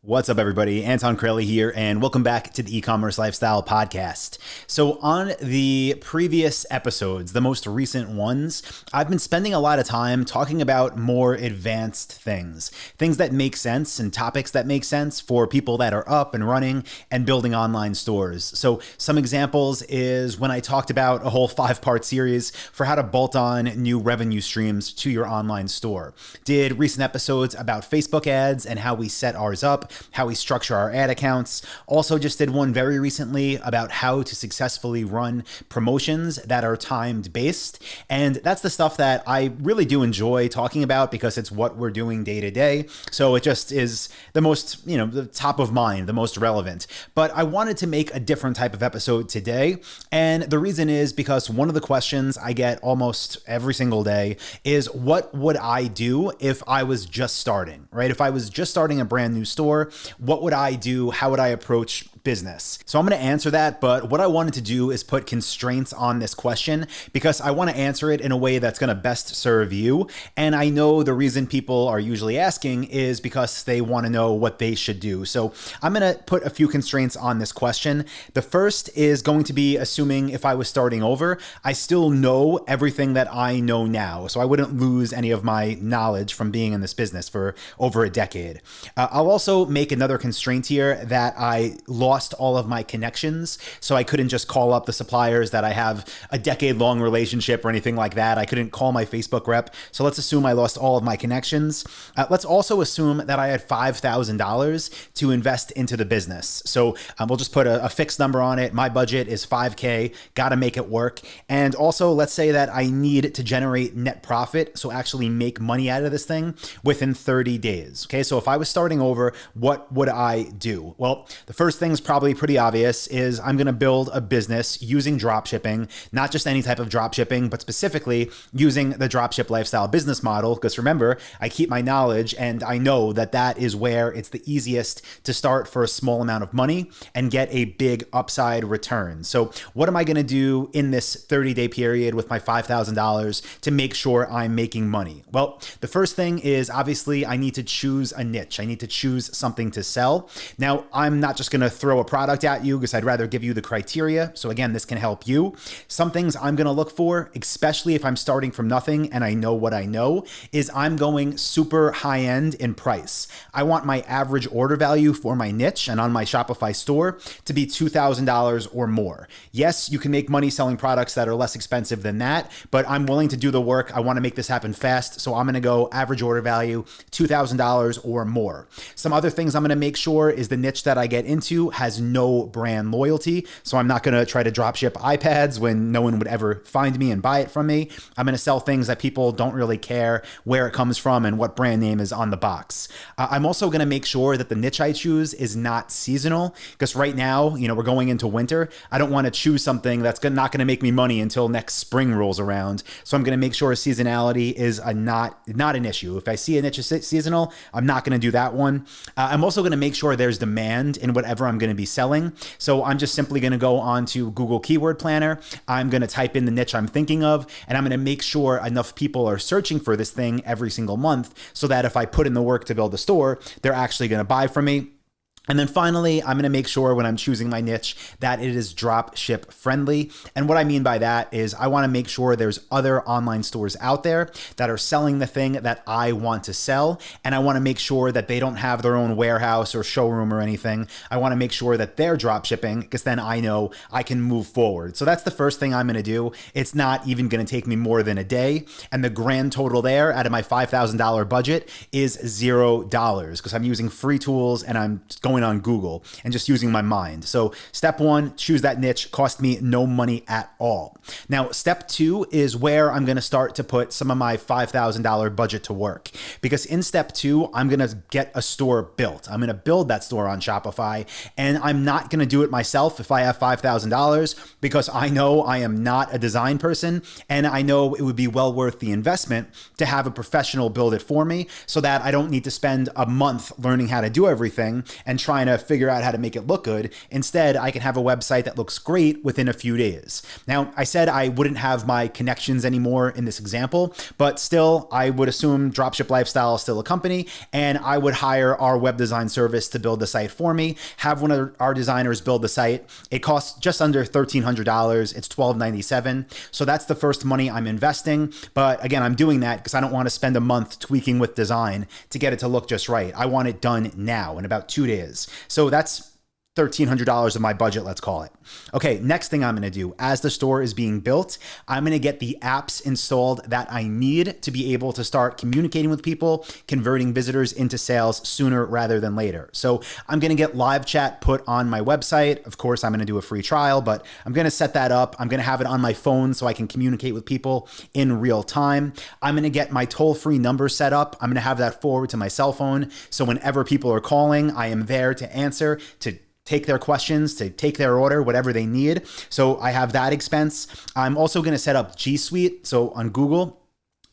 What's up, everybody? Anton Crowley here, and welcome back to the e-commerce lifestyle podcast. So on the previous episodes, the most recent ones, I've been spending a lot of time talking about more advanced things that make sense and topics that make sense for people that are up and running and building online stores. So some examples is when I talked about a whole 5-part series for how to bolt on new revenue streams to your online store. Did recent episodes about Facebook ads and how we set ours up, how we structure our ad accounts. Also just did one very recently about how to successfully run promotions that are timed based. And that's the stuff that I really do enjoy talking about because it's what we're doing day to day. So it just is the most, the top of mind, the most relevant. But I wanted to make a different type of episode today. And the reason is because one of the questions I get almost every single day is, what would I do if I was just starting, right? If I was just starting a brand new store, what would I do? How would I approach business? So I'm going to answer that, but what I wanted to do is put constraints on this question because I want to answer it in a way that's going to best serve you. And I know the reason people are usually asking is because they want to know what they should do. So I'm going to put a few constraints on this question. The first is going to be assuming if I was starting over, I still know everything that I know now. So I wouldn't lose any of my knowledge from being in this business for over a decade. I'll also make another constraint here that I lost all of my connections. So I couldn't just call up the suppliers that I have a decade-long relationship or anything like that. I couldn't call my Facebook rep. So let's assume I lost all of my connections. Let's also assume that I had $5,000 to invest into the business. So we'll just put a fixed number on it. My budget is $5K, got to make it work. And also let's say that I need to generate net profit, so actually make money out of this thing within 30 days. Okay, so if I was starting over, what would I do? Well, the first thing is probably pretty obvious is I'm going to build a business using dropshipping, not just any type of dropshipping, but specifically using the dropship lifestyle business model. Because remember, I keep my knowledge and I know that that is where it's the easiest to start for a small amount of money and get a big upside return. So what am I going to do in this 30-day period with my $5,000 to make sure I'm making money? Well, the first thing is obviously I need to choose a niche. I need to choose something to sell. Now, I'm not just going to throw a product at you because I'd rather give you the criteria. So again, this can help you. Some things I'm going to look for, especially if I'm starting from nothing and I know what I know, is I'm going super high end in price. I want my average order value for my niche and on my Shopify store to be $2,000 or more. Yes, you can make money selling products that are less expensive than that, but I'm willing to do the work. I want to make this happen fast. So I'm going to go average order value, $2,000 or more. Some other things I'm going to make sure is the niche that I get into has no brand loyalty. So I'm not going to try to drop ship iPads when no one would ever find me and buy it from me. I'm going to sell things that people don't really care where it comes from and what brand name is on the box. I'm also going to make sure that the niche I choose is not seasonal because right now, we're going into winter. I don't want to choose something that's not going to make me money until next spring rolls around. So I'm going to make sure seasonality is not an issue. If I see a niche is seasonal, I'm not going to do that one. I'm also going to make sure there's demand in whatever I'm going to be selling. So I'm just simply going to go on to Google Keyword Planner. I'm going to type in the niche I'm thinking of, and I'm going to make sure enough people are searching for this thing every single month so that if I put in the work to build a store, they're actually going to buy from me. And then finally, I'm going to make sure when I'm choosing my niche that it is drop ship friendly. And what I mean by that is I want to make sure there's other online stores out there that are selling the thing that I want to sell. And I want to make sure that they don't have their own warehouse or showroom or anything. I want to make sure that they're drop shipping because then I know I can move forward. So that's the first thing I'm going to do. It's not even going to take me more than a day. And the grand total there out of my $5,000 budget is $0 because I'm using free tools and I'm going on Google and just using my mind. So step one, choose that niche, cost me no money at all. Now, step two is where I'm going to start to put some of my $5,000 budget to work. Because in step two, I'm going to get a store built. I'm going to build that store on Shopify, and I'm not going to do it myself if I have $5,000 because I know I am not a design person, and I know it would be well worth the investment to have a professional build it for me so that I don't need to spend a month learning how to do everything and trying to figure out how to make it look good. Instead, I can have a website that looks great within a few days. Now, I said I wouldn't have my connections anymore in this example, but still, I would assume Dropship Lifestyle is still a company, and I would hire our web design service to build the site for me, have one of our designers build the site. It costs just under $1,300. It's $1,297. So that's the first money I'm investing. But again, I'm doing that because I don't want to spend a month tweaking with design to get it to look just right. I want it done now in about 2 days. So that's $1,300 of my budget, let's call it. Okay, next thing I'm gonna do, as the store is being built, I'm gonna get the apps installed that I need to be able to start communicating with people, converting visitors into sales sooner rather than later. So I'm gonna get live chat put on my website. Of course, I'm gonna do a free trial, but I'm gonna set that up. I'm gonna have it on my phone so I can communicate with people in real time. I'm gonna get my toll-free number set up. I'm gonna have that forward to my cell phone. So whenever people are calling, I am there to answer, to take their questions, to take their order, whatever they need. So I have that expense. I'm also going to set up G Suite. So on Google,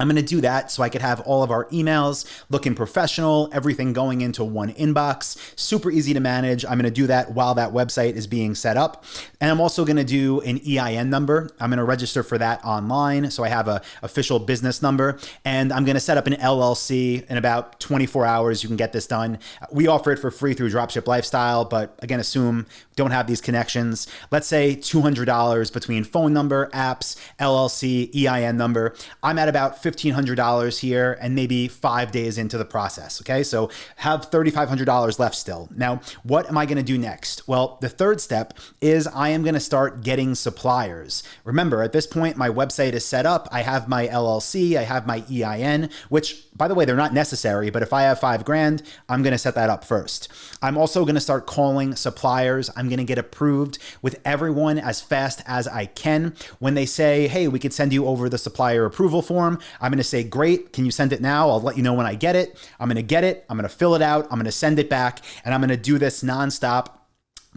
I'm going to do that so I could have all of our emails looking professional, everything going into one inbox, super easy to manage. I'm going to do that while that website is being set up. And I'm also going to do an EIN number. I'm going to register for that online. So I have a official business number, and I'm going to set up an LLC in about 24 hours. You can get this done. We offer it for free through Dropship Lifestyle, but again, assume don't have these connections. Let's say $200 between phone number, apps, LLC, EIN number. I'm at about $1,500 here and maybe 5 days into the process. Okay, so have $3,500 left still. Now, what am I going to do next? Well, the third step is I am going to start getting suppliers. Remember, at this point, my website is set up. I have my LLC, I have my EIN, which, by the way, they're not necessary, but if I have $5,000, I'm going to set that up first. I'm also going to start calling suppliers. I'm going to get approved with everyone as fast as I can. When they say, hey, we could send you over the supplier approval form, I'm going to say, great, can you send it now? I'll let you know when I get it. I'm going to get it. I'm going to fill it out. I'm going to send it back, and I'm going to do this nonstop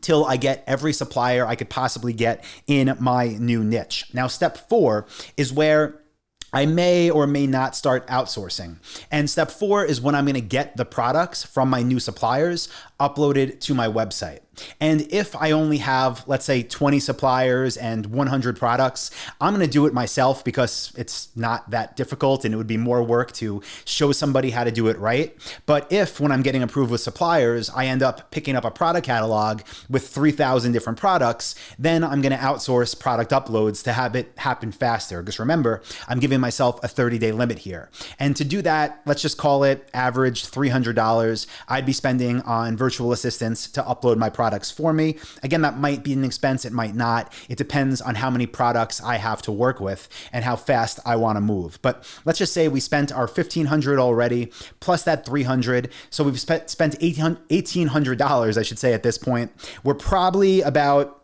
till I get every supplier I could possibly get in my new niche. Now, step 4 is where I may or may not start outsourcing. And step 4 is when I'm going to get the products from my new suppliers uploaded to my website. And if I only have, let's say, 20 suppliers and 100 products, I'm going to do it myself because it's not that difficult and it would be more work to show somebody how to do it right. But if when I'm getting approved with suppliers, I end up picking up a product catalog with 3,000 different products, then I'm going to outsource product uploads to have it happen faster. Because remember, I'm giving myself a 30-day limit here. And to do that, let's just call it average $300 I'd be spending on virtual assistants to upload my products for me. Again, that might be an expense, it might not. It depends on how many products I have to work with and how fast I want to move. But let's just say we spent our $1,500 already, plus that $300. So we've spent $1,800, I should say, at this point. We're probably about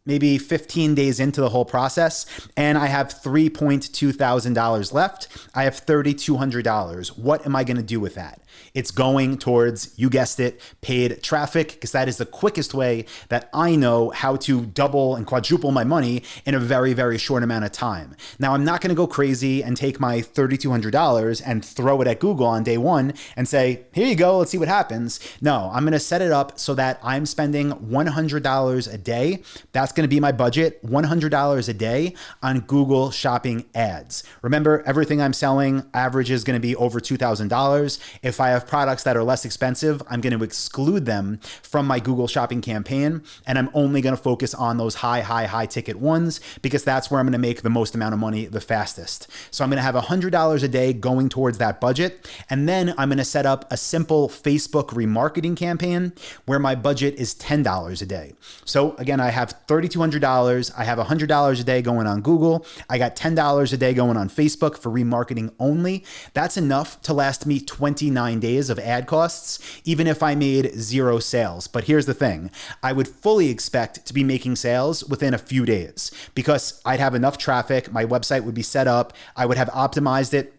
maybe 15 days into the whole process, and I have $3,200 left. I have $3,200. What am I going to do with that? It's going towards, you guessed it, paid traffic, because that is the quickest way that I know how to double and quadruple my money in a very, very short amount of time. Now, I'm not going to go crazy and take my $3,200 and throw it at Google on day one and say, here you go, let's see what happens. No, I'm going to set it up so that I'm spending $100 a day. That's going to be my budget, $100 a day on Google Shopping ads. Remember, everything I'm selling average is going to be over $2,000. If I have products that are less expensive, I'm going to exclude them from my Google Shopping campaign, and I'm only going to focus on those high ticket ones because that's where I'm going to make the most amount of money the fastest. So I'm going to have $100 a day going towards that budget, and then I'm going to set up a simple Facebook remarketing campaign where my budget is $10 a day. So again, I have $3,200. I have $100 a day going on Google. I got $10 a day going on Facebook for remarketing only. That's enough to last me 29 days of ad costs, even if I made 0 sales. But here's the thing. I would fully expect to be making sales within a few days because I'd have enough traffic. My website would be set up. I would have optimized it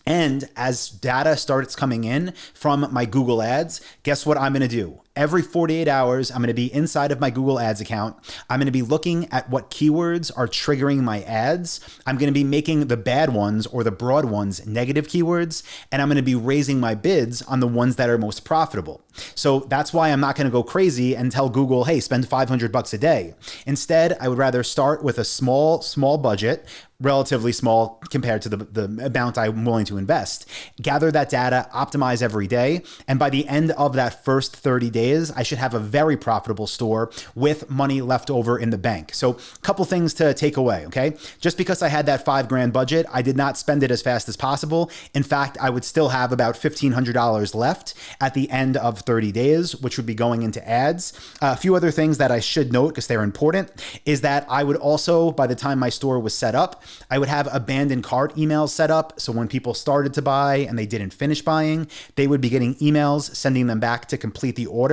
And as data starts coming in from my Google Ads, guess what I'm going to do? Every 48 hours, I'm going to be inside of my Google Ads account. I'm going to be looking at what keywords are triggering my ads. I'm going to be making the bad ones or the broad ones negative keywords, and I'm going to be raising my bids on the ones that are most profitable. So that's why I'm not going to go crazy and tell Google, hey, spend $500 a day. Instead, I would rather start with a small budget, relatively small compared to the amount I'm willing to invest. Gather that data, optimize every day, and by the end of that first 30 days, I should have a very profitable store with money left over in the bank. So a couple things to take away, okay? Just because I had that $5,000 budget, I did not spend it as fast as possible. In fact, I would still have about $1,500 left at the end of 30 days, which would be going into ads. A few other things that I should note, because they're important, is that I would also, by the time my store was set up, I would have abandoned cart emails set up. So when people started to buy and they didn't finish buying, they would be getting emails sending them back to complete the order.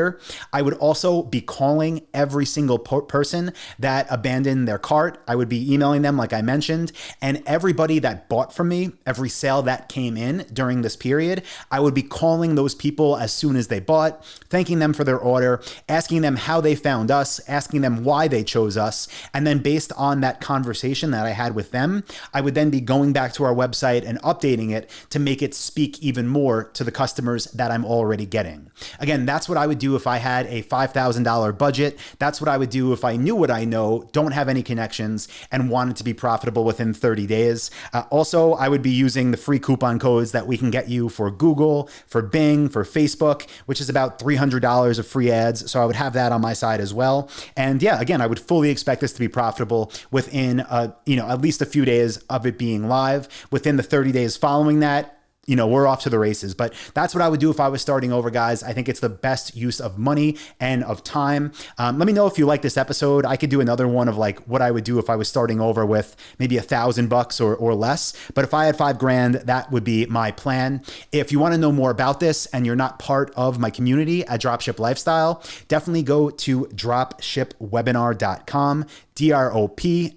I would also be calling every single person that abandoned their cart. I would be emailing them, like I mentioned, and everybody that bought from me, every sale that came in during this period, I would be calling those people as soon as they bought, thanking them for their order, asking them how they found us, asking them why they chose us. And then based on that conversation that I had with them, I would then be going back to our website and updating it to make it speak even more to the customers that I'm already getting. Again, that's what I would do if I had a $5,000 budget. That's what I would do if I knew what I know, don't have any connections, and wanted to be profitable within 30 days. Also, I would be using the free coupon codes that we can get you for Google, for Bing, for Facebook, which is about $300 of free ads. So I would have that on my side as well. And yeah, again, I would fully expect this to be profitable within at least a few days of it being live. Within the 30 days following that, we're off to the races. But that's what I would do if I was starting over, guys. I think it's the best use of money and of time. Let me know if you like this episode. I could do another one of like what I would do if I was starting over with maybe $1,000 or less. But if I had $5,000, that would be my plan. If you want to know more about this and you're not part of my community at Dropship Lifestyle, definitely go to dropshipwebinar.com. DROPSHIP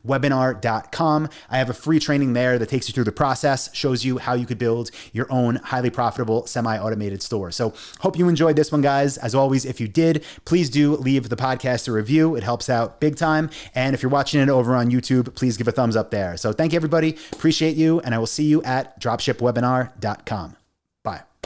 webinar.com. I have a free training there that takes you through the process, shows you how you could build your own highly profitable semi-automated store. So hope you enjoyed this one, guys. As always, if you did, please do leave the podcast a review. It helps out big time. And if you're watching it over on YouTube, please give a thumbs up there. So thank you, everybody. Appreciate you. And I will see you at dropshipwebinar.com. Bye.